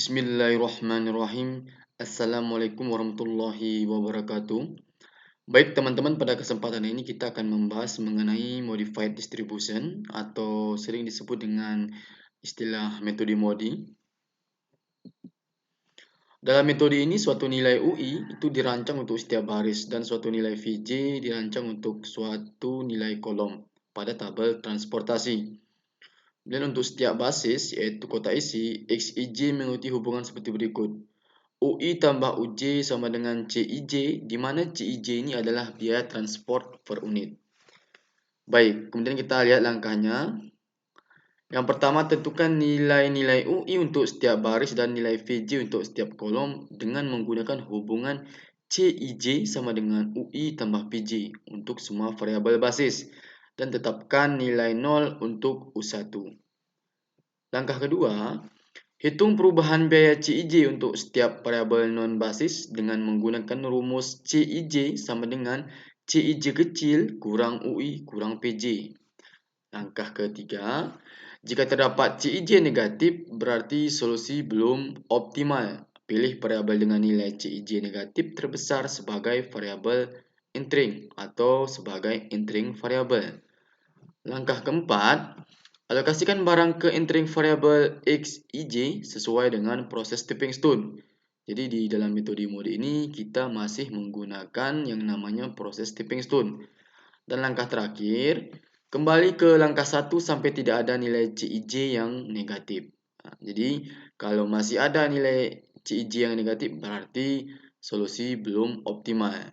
Bismillahirrahmanirrahim. Assalamualaikum warahmatullahi wabarakatuh. Baik teman-teman, pada kesempatan ini kita akan membahas mengenai modified distribution atau sering disebut dengan istilah metode MODI. Dalam metode ini suatu nilai UI itu dirancang untuk setiap baris dan suatu nilai VJ dirancang untuk suatu nilai kolom pada tabel transportasi. Dan untuk setiap basis, yaitu kotak isi, XIJ mengikuti hubungan seperti berikut. UI tambah UJ sama dengan CIJ, di mana CIJ ini adalah biaya transport per unit. Baik, kemudian kita lihat langkahnya. Yang pertama, tentukan nilai-nilai UI untuk setiap baris dan nilai VJ untuk setiap kolom dengan menggunakan hubungan CIJ sama dengan UI tambah PJ untuk semua variabel basis. Dan tetapkan nilai 0 untuk U1. Langkah kedua, hitung perubahan biaya CIJ untuk setiap variabel non-basis dengan menggunakan rumus CIJ sama dengan CIJ kecil kurang UI kurang PJ. Langkah ketiga, jika terdapat CIJ negatif berarti solusi belum optimal. Pilih variabel dengan nilai CIJ negatif terbesar sebagai variabel entering atau sebagai entering variabel. Langkah keempat, alokasikan barang ke entering variabel XIJ sesuai dengan proses stepping stone. Jadi di dalam metode mode ini kita masih menggunakan yang namanya proses stepping stone. Dan langkah terakhir, kembali ke langkah 1 sampai tidak ada nilai CIJ yang negatif. Jadi kalau masih ada nilai CIJ yang negatif berarti solusi belum optimal.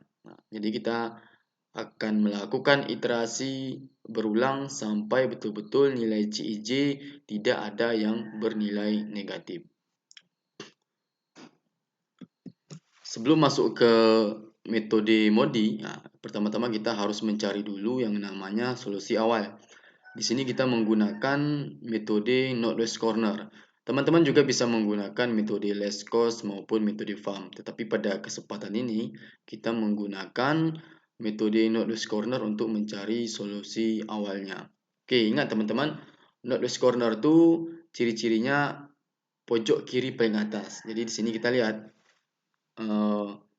Jadi kita akan melakukan iterasi berulang sampai betul-betul nilai CIJ tidak ada yang bernilai negatif. Sebelum masuk ke metode MODI, pertama-tama kita harus mencari dulu yang namanya solusi awal. Di sini kita menggunakan metode Northwest Corner. Teman-teman juga bisa menggunakan metode less cost maupun metode farm. Tetapi pada kesempatan ini kita menggunakan metode Northwest Corner untuk mencari solusi awalnya. Oke, ingat teman-teman, Northwest Corner itu ciri-cirinya pojok kiri paling atas. Jadi di sini kita lihat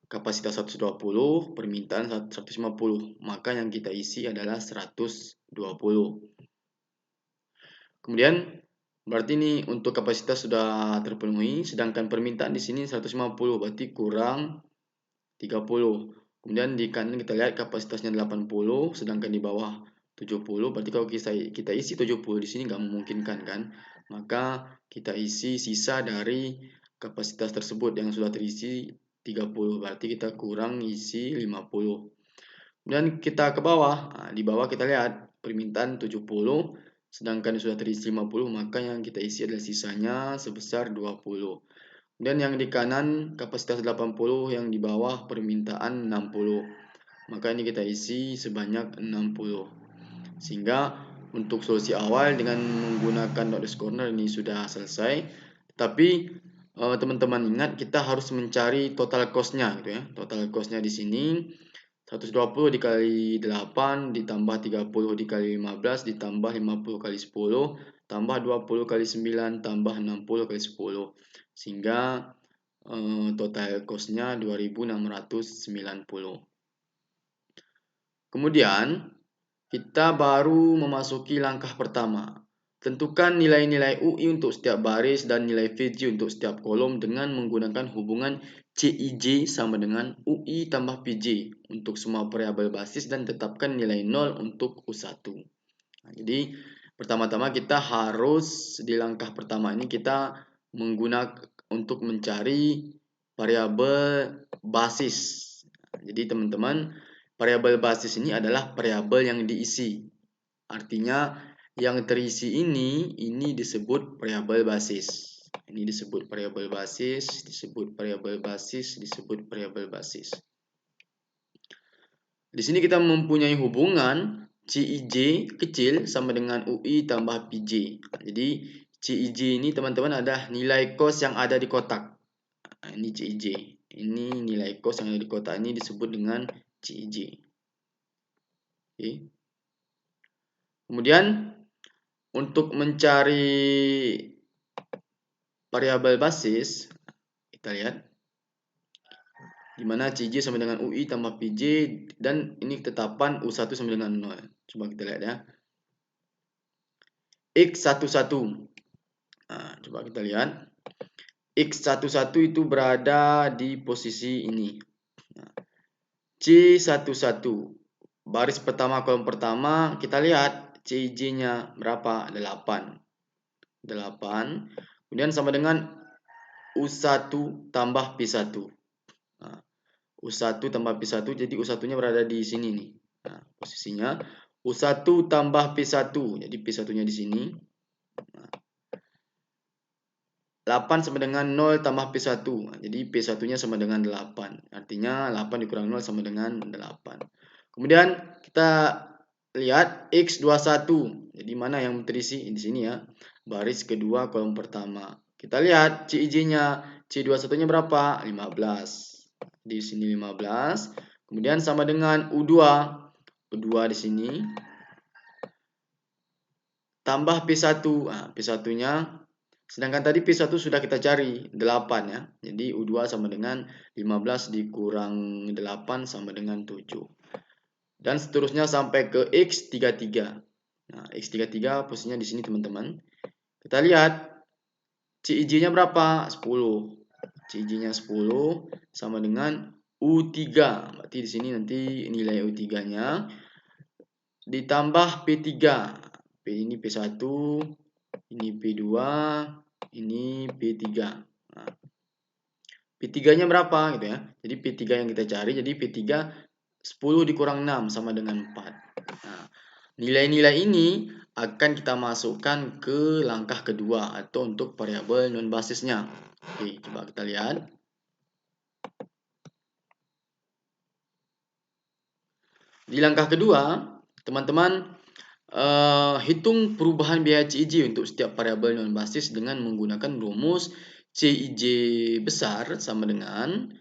kapasitas 120, permintaan 150. Maka yang kita isi adalah 120. Kemudian berarti ini untuk kapasitas sudah terpenuhi, sedangkan permintaan di sini 150, berarti kurang 30. Kemudian di kanan kita lihat kapasitasnya 80, sedangkan di bawah 70. Berarti kalau kita isi 70 di sini nggak memungkinkan kan? Maka kita isi sisa dari kapasitas tersebut yang sudah terisi 30. Berarti kita kurang isi 50. Kemudian kita ke bawah. Di bawah kita lihat permintaan 70, sedangkan sudah terisi 50, maka yang kita isi adalah sisanya sebesar 20. Dan yang di kanan kapasitas 80, yang di bawah permintaan 60. Maka ini kita isi sebanyak 60. Sehingga untuk solusi awal dengan menggunakan Northwest Corner ini sudah selesai. Tapi teman-teman ingat kita harus mencari total cost-nya gitu ya. Total cost-nya di sini 120 dikali 8 ditambah 30 dikali 15 ditambah 50 kali 10 tambah 20 kali 9 tambah 60 kali 10. Sehingga total cost-nya 2690. Kemudian kita baru memasuki langkah pertama. Tentukan nilai-nilai UI untuk setiap baris dan nilai VJ untuk setiap kolom dengan menggunakan hubungan CIJ sama dengan UI tambah PJ untuk semua variabel basis dan tetapkan nilai 0 untuk U1. Jadi pertama-tama kita harus di langkah pertama ini kita menggunakan untuk mencari variabel basis. Jadi teman-teman, variabel basis ini adalah variabel yang diisi. Artinya yang terisi ini disebut variabel basis. Ini disebut variabel basis, disebut variabel basis, disebut variabel basis. Di sini kita mempunyai hubungan CIJ kecil sama dengan UI tambah PJ. Jadi CIJ ini teman-teman adalah nilai kos yang ada di kotak. Ini CIJ. Ini nilai kos yang ada di kotak ini disebut dengan CIJ. Oke. Kemudian untuk mencari variabel basis, kita lihat di mana CJ sama dengan UI tambah PJ, dan ini ketetapan U1 sama dengan 0. Coba kita lihat ya. X11. Nah, coba kita lihat. X11 itu berada di posisi ini. Nah, C11. Baris pertama, kolom pertama, kita lihat CJ-nya berapa? 8. Kemudian sama dengan U1 tambah P1. Nah, U1 tambah P1, jadi U1-nya berada di sini nih. Nah, posisinya U1 tambah P1, jadi P1-nya di sini. Nah, 8 sama dengan 0 tambah P1. Nah, jadi P1-nya sama dengan 8. Artinya 8 dikurang 0 sama dengan 8. Kemudian kita lihat X21. Jadi mana yang terisi? Di sini ya. Baris kedua, kolom pertama. Kita lihat CIJ-nya. C21-nya berapa? 15. Di sini 15. Kemudian sama dengan U2. U2 di sini. Tambah P1. Nah, P1-nya, sedangkan tadi P1 sudah kita cari 8 ya. Jadi U2 sama dengan 15 dikurang 8 sama dengan 7. Dan seterusnya sampai ke X33. Nah, X33 posisinya di sini teman-teman. Kita lihat CIJ-nya berapa? 10. CIJ-nya 10 sama dengan U3. Berarti di sini nanti nilai U3-nya ditambah P3. Ini P1, ini P2, ini P3. Nah, P3-nya berapa gitu ya? Jadi P3 yang kita cari, jadi P3 10 dikurang 6 sama dengan 4. Nah, nilai-nilai ini akan kita masukkan ke langkah kedua atau untuk variabel non basisnya. Oke, coba kita lihat. Di langkah kedua, teman-teman hitung perubahan biaya CIJ untuk setiap variabel non basis dengan menggunakan rumus CIJ besar sama dengan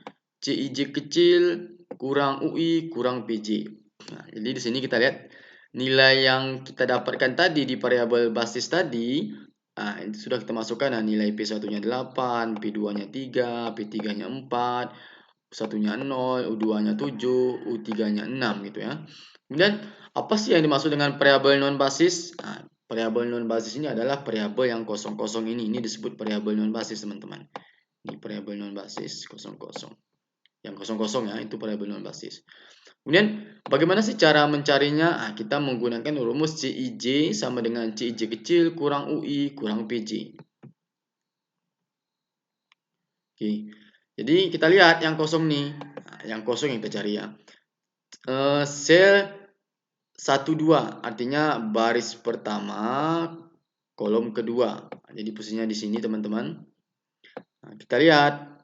CIJ kecil kurang UI kurang PJ. Nah, jadi di sini kita lihat nilai yang kita dapatkan tadi di variabel basis tadi. Nah, itu sudah kita masukkan. Nah, nilai P1-nya 8, P2-nya 3, P3-nya 4, U1-nya 0, U2-nya 7, U3-nya 6 gitu ya. Kemudian apa sih yang dimaksud dengan variabel non basis? Nah, variabel non basis ini adalah variabel yang kosong-kosong ini. Ini disebut variabel non basis, teman-teman. Ini variabel non basis kosong-kosong. Yang kosong-kosong ya, itu variabel non basis. Kemudian bagaimana sih cara mencarinya? Nah, kita menggunakan rumus CIJ sama dengan CIJ kecil kurang UI kurang PJ. Oke. Jadi kita lihat yang kosong nih. Nah, yang kosong yang kita cari ya. Sel 12 artinya baris pertama kolom kedua. Jadi posisinya di sini teman-teman. Nah, kita lihat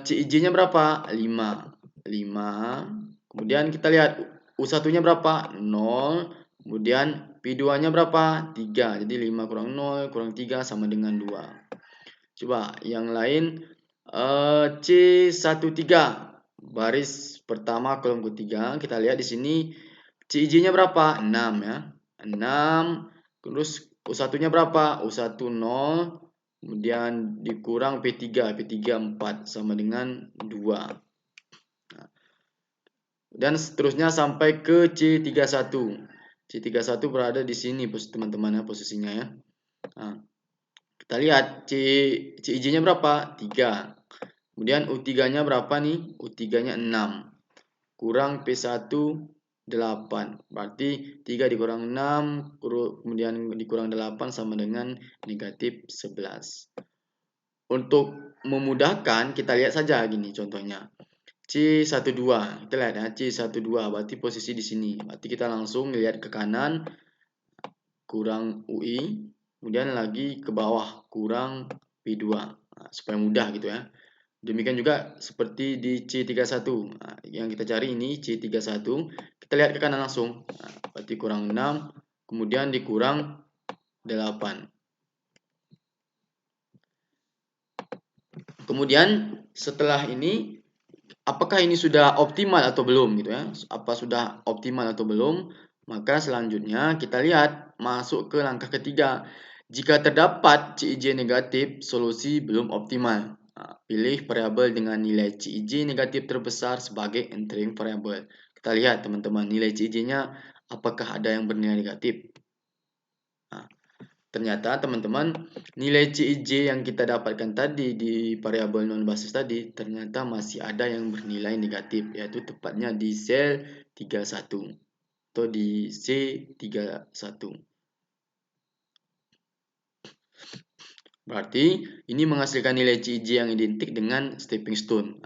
CIJ-nya berapa? 5. Kemudian kita lihat U1-nya berapa? 0. Kemudian P2-nya berapa? 3. Jadi 5 kurang 0 kurang 3 sama dengan 2. Coba yang lain C13 baris pertama kolom ketiga, kita lihat di sini CIJ-nya berapa? 6 ya. 6. Terus U1-nya berapa? U1 0. Kemudian dikurang P3, P3 4 sama dengan 2. Nah, dan seterusnya sampai ke C31. C31 berada di sini teman-teman ya posisinya ya. Nah, kita lihat CIJ-nya berapa? 3. Kemudian U3-nya berapa nih? U3-nya 6. Kurang P1 8. Berarti 3 dikurang 6 kemudian dikurang 8 sama dengan negatif 11. Untuk memudahkan kita lihat saja gini contohnya. C12. Kita lihat ya, C12 berarti posisi di sini. Berarti kita langsung lihat ke kanan kurang UI, kemudian lagi ke bawah kurang P2. Nah, supaya mudah gitu ya. Demikian juga seperti di C31. Nah, yang kita cari ini C31. Kita lihat ke kanan langsung. Nah, berarti kurang 6. Kemudian dikurang 8. Kemudian setelah ini, apakah ini sudah optimal atau belum gitu ya? Apa sudah optimal atau belum? Maka selanjutnya kita lihat masuk ke langkah ketiga, Jika terdapat CIJ negatif, solusi belum optimal. Pilih variabel dengan nilai CIJ negatif terbesar sebagai entering variabel. Kita lihat teman-teman, nilai CIJ-nya apakah ada yang bernilai negatif. Ternyata teman-teman, nilai CIJ yang kita dapatkan tadi di variabel non basis tadi ternyata masih ada yang bernilai negatif, yaitu tepatnya di sel 31 atau di C31. Berarti ini menghasilkan nilai CIJ yang identik dengan stepping stone.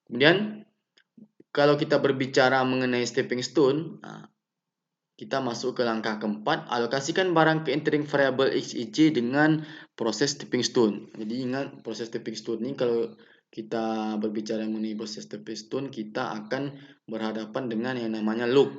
Kemudian kalau kita berbicara mengenai stepping stone, kita masuk ke langkah keempat, alokasikan barang ke entering variable XIJ dengan proses stepping stone. Jadi ingat proses stepping stone ini kalau kita berbicara mengenai proses stepping stone, kita akan berhadapan dengan yang namanya loop.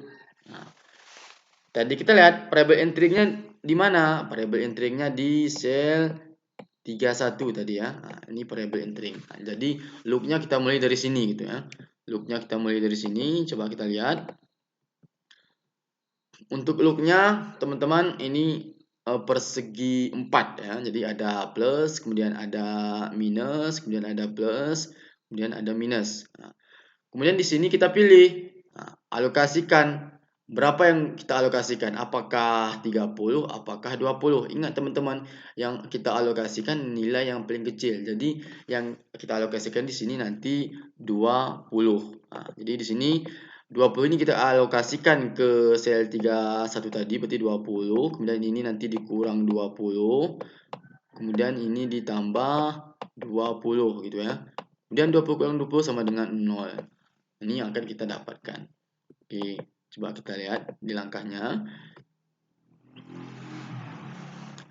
Tadi kita lihat variable entering-nya di mana? Variable entering-nya di sel 31 tadi ya. Ini variable entering. Jadi loop-nya kita mulai dari sini gitu ya. Loop-nya kita mulai dari sini, coba kita lihat. Untuk loop-nya teman-teman ini persegi 4 ya. Jadi ada plus, kemudian ada minus, kemudian ada plus, kemudian ada minus. Kemudian di sini kita pilih alokasikan. Berapa yang kita alokasikan? Apakah 30, apakah 20? Ingat teman-teman, yang kita alokasikan nilai yang paling kecil. Jadi yang kita alokasikan di sini nanti 20. Jadi di sini 20 ini kita alokasikan ke sel 31 tadi, berarti 20. Kemudian ini nanti dikurang 20. Kemudian ini ditambah 20 gitu ya. Kemudian 20 kurang 20 sama dengan 0. Ini yang akan kita dapatkan. Oke, coba kita lihat di langkahnya.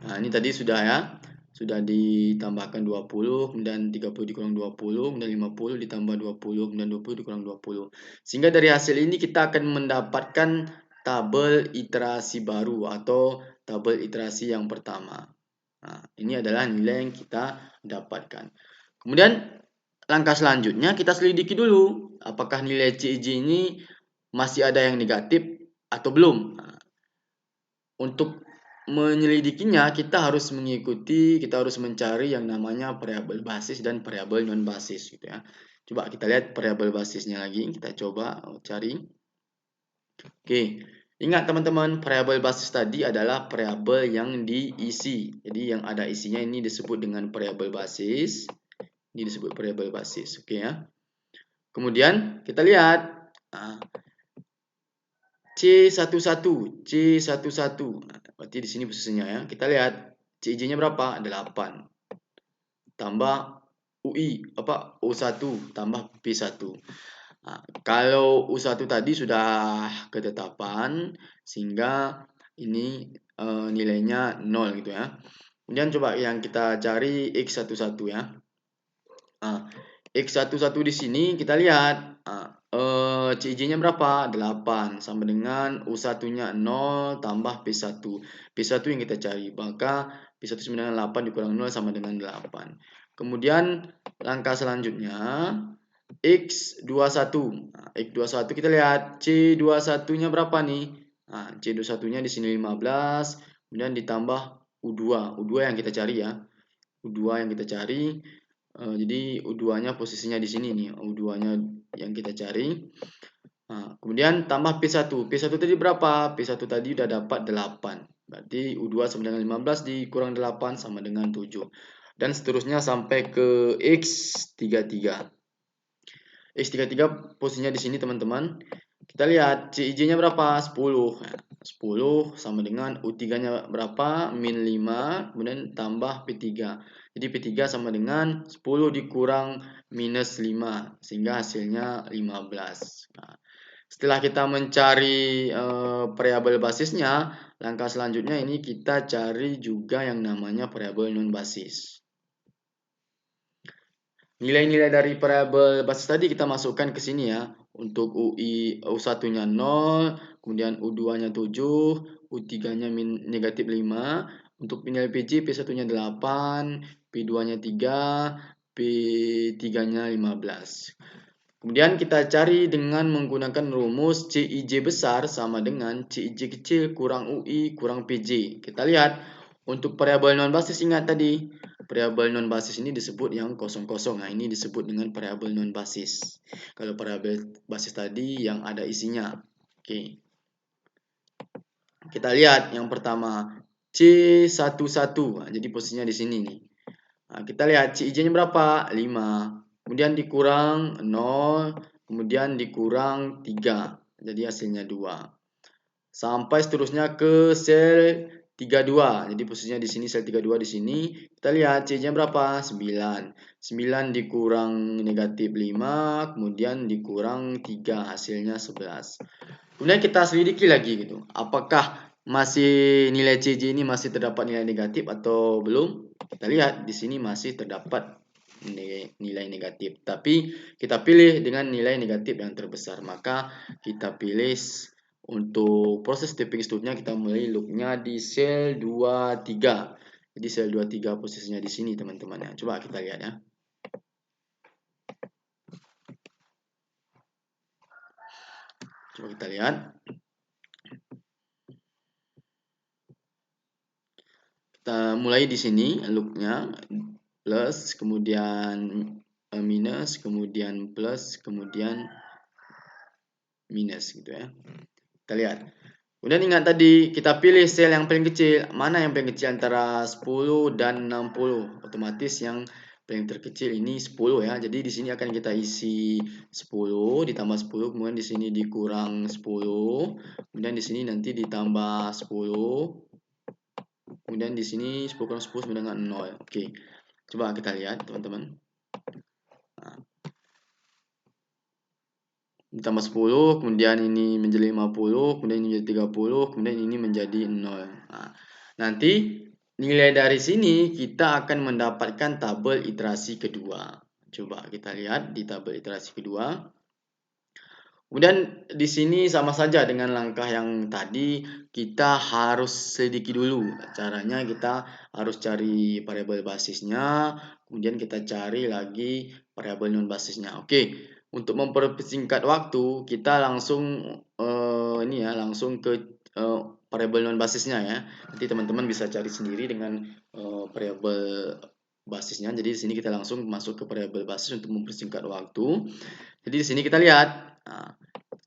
Nah, ini tadi sudah ya. Sudah ditambahkan 20, kemudian 30 dikurang 20, kemudian 50 ditambah 20, kemudian 20 dikurang 20. Sehingga dari hasil ini kita akan mendapatkan tabel iterasi baru atau tabel iterasi yang pertama. Nah, ini adalah nilai yang kita dapatkan. Kemudian langkah selanjutnya kita selidiki dulu apakah nilai CIJ ini masih ada yang negatif atau belum. Untuk menyelidikinya kita harus mencari yang namanya variabel basis dan variabel non basis gitu ya. Coba kita lihat variabel basisnya lagi, kita coba cari. Oke, ingat teman-teman, variabel basis tadi adalah variabel yang diisi. Jadi yang ada isinya ini disebut dengan variabel basis. Ini disebut variabel basis, oke ya. Kemudian kita lihat C11, C11. Berarti di sini posisinya ya. Kita lihat CIJ-nya berapa? 8. Tambah UI U1 tambah P1. Kalau U1 tadi sudah ketetapan sehingga ini nilainya 0 gitu ya. Kemudian coba yang kita cari X11 ya. X11 di sini kita lihat CIJ-nya berapa? 8 sama dengan U1-nya 0 tambah P1. P1 yang kita cari, maka P1 sama dengan 8 dikurang 0 sama dengan 8. Kemudian langkah selanjutnya X21. X21 kita lihat C21-nya berapa nih? C21-nya di sini 15, kemudian ditambah U2. U2 yang kita cari ya. U2 yang kita cari. Jadi U2-nya posisinya di sini nih. U2-nya yang kita cari. Kemudian tambah P1. P1 tadi berapa? P1 tadi udah dapat 8. Berarti U2 sama dengan 15 dikurang 8 sama dengan 7. Dan seterusnya sampai ke X33. X33 posisinya di sini teman-teman. Kita lihat CIJ-nya berapa? 10. 10 sama dengan U3-nya berapa? Min 5. Kemudian tambah P3. Jadi P3 sama dengan 10 dikurang minus 5. Sehingga hasilnya 15. Setelah kita mencari variabel basisnya, langkah selanjutnya ini kita cari juga yang namanya variabel non basis. Nilai-nilai dari variabel basis tadi kita masukkan ke sini ya. Untuk U1-nya 0, kemudian U2-nya 7, U3-nya negatif 5. Untuk nilai PJ, P1-nya 8, P2-nya 3, P3-nya 15. Kemudian kita cari dengan menggunakan rumus CIJ besar sama dengan CIJ kecil kurang UI kurang PJ. Kita lihat Untuk variabel non basis ingat tadi, variabel non basis ini disebut yang kosong-kosong. Nah, ini disebut dengan variabel non basis. Kalau variabel basis tadi yang ada isinya. Oke. Kita lihat yang pertama C11. Nah, jadi posisinya di sini nih. Nah, kita lihat CIJ-nya berapa? 5. Kemudian dikurang 0, kemudian dikurang 3. Jadi hasilnya 2. Sampai seterusnya ke sel 32. Jadi posisinya di sini sel 32 di sini. Kita lihat C-nya berapa? 9. 9 dikurang negatif 5, kemudian dikurang 3, hasilnya 11. Kemudian kita selidiki lagi gitu. Apakah masih nilai CJ ini masih terdapat nilai negatif atau belum? Kita lihat di sini masih terdapat nilai negatif. Tapi kita pilih dengan nilai negatif yang terbesar. Maka kita pilih untuk proses stepping stone-nya kita mulai loop-nya di sel 23. Jadi sel 23 posisinya di sini teman-teman ya. Coba kita lihat ya. Coba kita lihat. Kita mulai di sini loop-nya plus, kemudian minus, kemudian plus, kemudian minus gitu ya. Kita lihat. Kemudian ingat tadi kita pilih sel yang paling kecil. Mana yang paling kecil antara 10 dan 60? Otomatis yang paling terkecil ini 10 ya. Jadi di sini akan kita isi 10 ditambah 10, kemudian di sini dikurang 10, kemudian di sini nanti ditambah 10. Kemudian di sini 10 kurang 10 sama dengan 0. Oke. Coba kita lihat teman-teman. Nah, ditambah 10, kemudian ini menjadi 50, kemudian ini menjadi 30, kemudian ini menjadi 0. Nah, nanti nilai dari sini kita akan mendapatkan tabel iterasi kedua. Coba kita lihat di tabel iterasi kedua. Kemudian di sini sama saja dengan langkah yang tadi, kita harus selidiki dulu. Caranya kita harus cari variabel basisnya, kemudian kita cari lagi variabel non basisnya. Oke, untuk mempersingkat waktu, kita langsung langsung ke variabel non basisnya ya. Nanti teman-teman bisa cari sendiri dengan variabel basisnya. Jadi di sini kita langsung masuk ke variabel basis untuk mempersingkat waktu. Jadi di sini kita lihat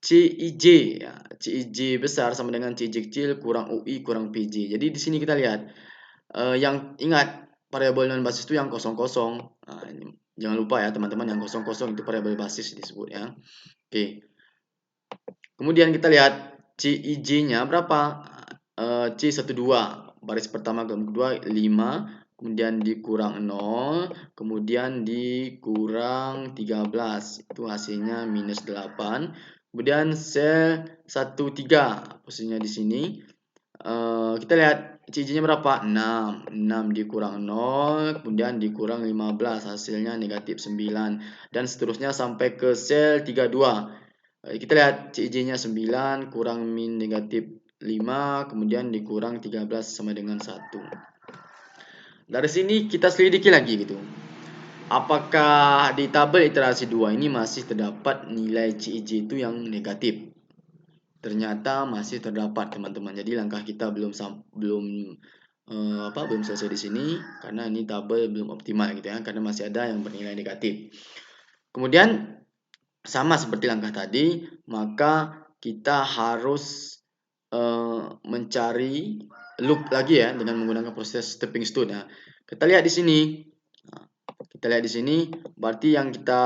CIJ ya, CIJ besar sama dengan CIJ kecil kurang UI kurang PJ. Jadi di sini kita lihat yang ingat variabel non basis itu yang kosong-kosong. Nah, jangan lupa ya teman-teman, yang kosong-kosong itu variabel basis disebut ya. Oke. Kemudian kita lihat CIJ-nya berapa? C12 baris pertama ke kedua 5, kemudian dikurang 0, kemudian dikurang 13, itu hasilnya minus 8. Kemudian sel 13 posisinya di sini. Kita lihat CJ-nya berapa? 6. 6 dikurang 0, kemudian dikurang 15, hasilnya negatif 9. Dan seterusnya sampai ke sel 32. Kita lihat CJ-nya 9 kurang min negatif 5, kemudian dikurang 13 sama dengan 1. Dari sini kita selidiki lagi gitu. Apakah di tabel iterasi 2 ini masih terdapat nilai CIJ itu yang negatif? Ternyata masih terdapat teman-teman. Jadi langkah kita belum selesai di sini karena ini tabel belum optimal gitu ya, karena masih ada yang bernilai negatif. Kemudian sama seperti langkah tadi, maka kita harus mencari loop lagi ya dengan menggunakan proses stepping stone ya. Kita lihat di sini. Kita lihat di sini, berarti yang kita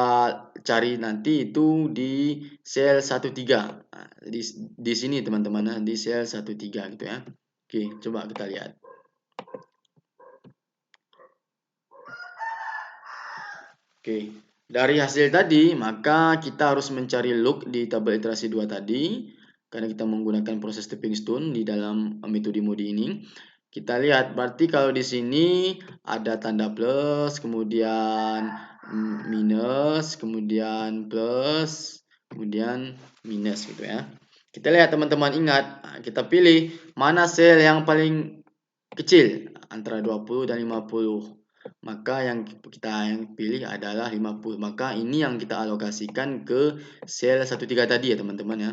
cari nanti itu di sel 13. Nah, di sini teman-teman, di sel 13 gitu ya. Oke, coba kita lihat. Oke, dari hasil tadi, maka kita harus mencari loop di tabel iterasi 2 tadi, karena kita menggunakan proses stepping stone di dalam metode mode ini. Kita lihat, berarti kalau di sini ada tanda plus, kemudian minus, kemudian plus, kemudian minus gitu ya. Kita lihat teman-teman, ingat, kita pilih mana sel yang paling kecil antara 20 dan 50. Maka yang kita pilih adalah 50. Maka ini yang kita alokasikan ke sel 13 tadi ya teman-teman ya.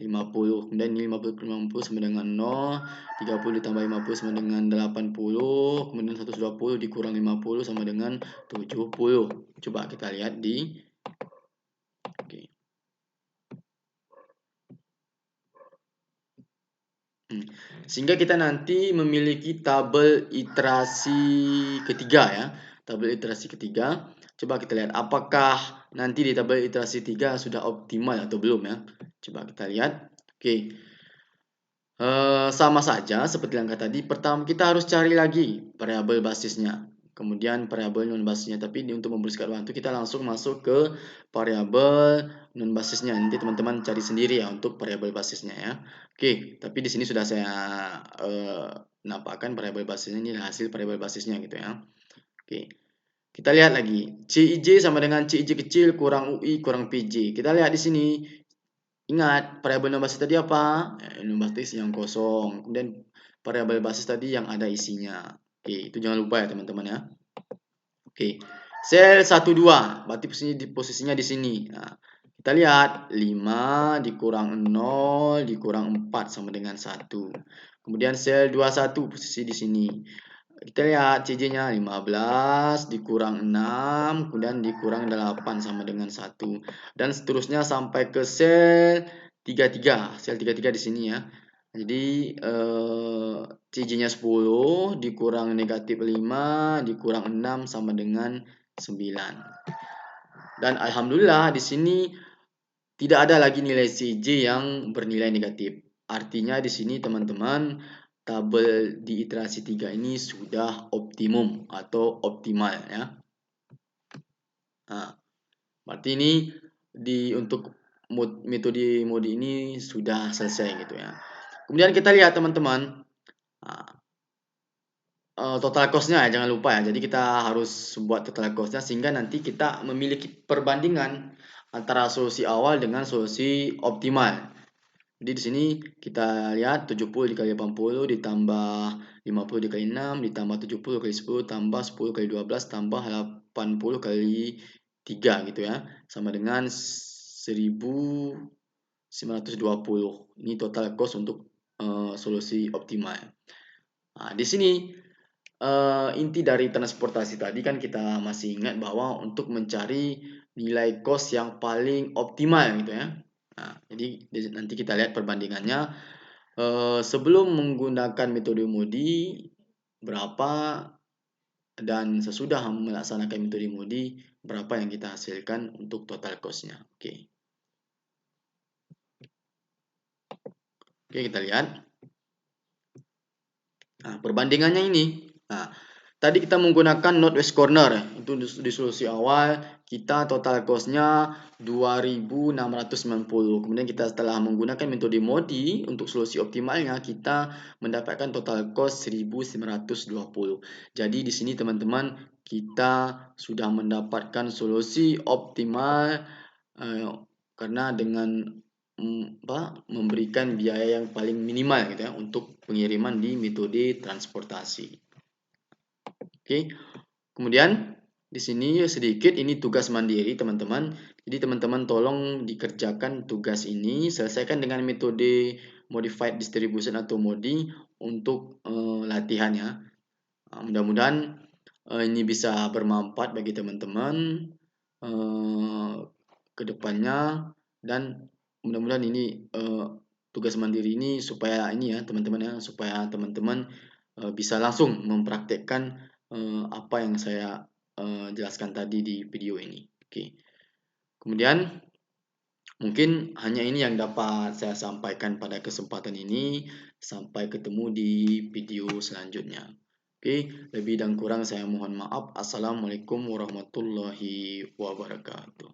50. Kemudian ini 50 ke 50 sama dengan 0. 30 ditambah 50 sama dengan 80. Kemudian 120 dikurang 50 sama dengan 70. Coba kita lihat di Oke. Sehingga kita nanti memiliki tabel iterasi ketiga ya. Tabel iterasi ketiga. Coba kita lihat apakah nanti di tabel iterasi 3 sudah optimal atau belum ya. Coba kita lihat. Oke. Sama saja seperti langkah tadi. Pertama kita harus cari lagi variabel basisnya. Kemudian variabel non basisnya. Tapi untuk membersihkan waktu kita langsung masuk ke variabel non basisnya. Nanti teman-teman cari sendiri ya untuk variabel basisnya ya. Oke, tapi di sini sudah saya nampakkan variabel basisnya, ini hasil variabel basisnya gitu ya. Oke. Kita lihat lagi. CIJ sama dengan CIJ kecil kurang UI kurang PJ. Kita lihat di sini. Ingat, variabel non basis tadi apa? Non basis yang kosong. Kemudian variabel basis tadi yang ada isinya. Oke, itu jangan lupa ya teman-teman ya. Oke. Sel 12, berarti posisinya di sini. Nah, kita lihat 5 dikurang 0 dikurang 4 sama dengan 1. Kemudian sel 21 posisi di sini. Kita lihat CJ-nya 15 dikurang 6, kemudian dikurang 8 sama dengan 1. Dan seterusnya sampai ke sel 33. Sel 33 di sini ya. Jadi CJ-nya 10 dikurang negatif 5 dikurang 6 sama dengan 9. Dan alhamdulillah di sini tidak ada lagi nilai CJ yang bernilai negatif. Artinya di sini teman-teman tabel di iterasi 3 ini sudah optimum atau optimal ya. Nah, berarti ini untuk metode mode ini sudah selesai gitu ya. Kemudian kita lihat teman-teman total cost-nya ya, jangan lupa ya. Jadi kita harus buat total cost-nya sehingga nanti kita memiliki perbandingan antara solusi awal dengan solusi optimal. Jadi di sini kita lihat 70 dikali 80 ditambah 50 dikali 6 ditambah 70 kali 10 tambah 10 kali 12 tambah 80 kali 3 gitu ya. Sama dengan 1920. Ini total cost untuk solusi optimal. Nah, di sini inti dari transportasi tadi kan kita masih ingat bahwa untuk mencari nilai cost yang paling optimal gitu ya. Nah, jadi nanti kita lihat perbandingannya sebelum menggunakan metode MODI berapa dan sesudah melaksanakan metode MODI berapa yang kita hasilkan untuk total cost-nya. Oke. Oke, kita lihat. Nah, perbandingannya ini. Nah, tadi kita menggunakan northwest corner, itu di solusi awal kita total cost-nya 2690. Kemudian kita setelah menggunakan metode MODI untuk solusi optimalnya kita mendapatkan total cost 1920. Jadi di sini teman-teman kita sudah mendapatkan solusi optimal karena dengan memberikan biaya yang paling minimal gitu ya untuk pengiriman di metode transportasi. Oke. Kemudian di sini sedikit ini tugas mandiri teman-teman. Jadi teman-teman tolong dikerjakan tugas ini, selesaikan dengan metode modified distribution atau MODI untuk latihan ya. Mudah-mudahan ini bisa bermanfaat bagi teman-teman ke depannya, dan mudah-mudahan ini tugas mandiri ini supaya ini ya teman-teman ya, supaya teman-teman bisa langsung mempraktekkan apa yang saya jelaskan tadi di video ini. Oke. Kemudian mungkin hanya ini yang dapat saya sampaikan pada kesempatan ini. Sampai ketemu di video selanjutnya. Oke, lebih dan kurang saya mohon maaf. Assalamualaikum warahmatullahi wabarakatuh.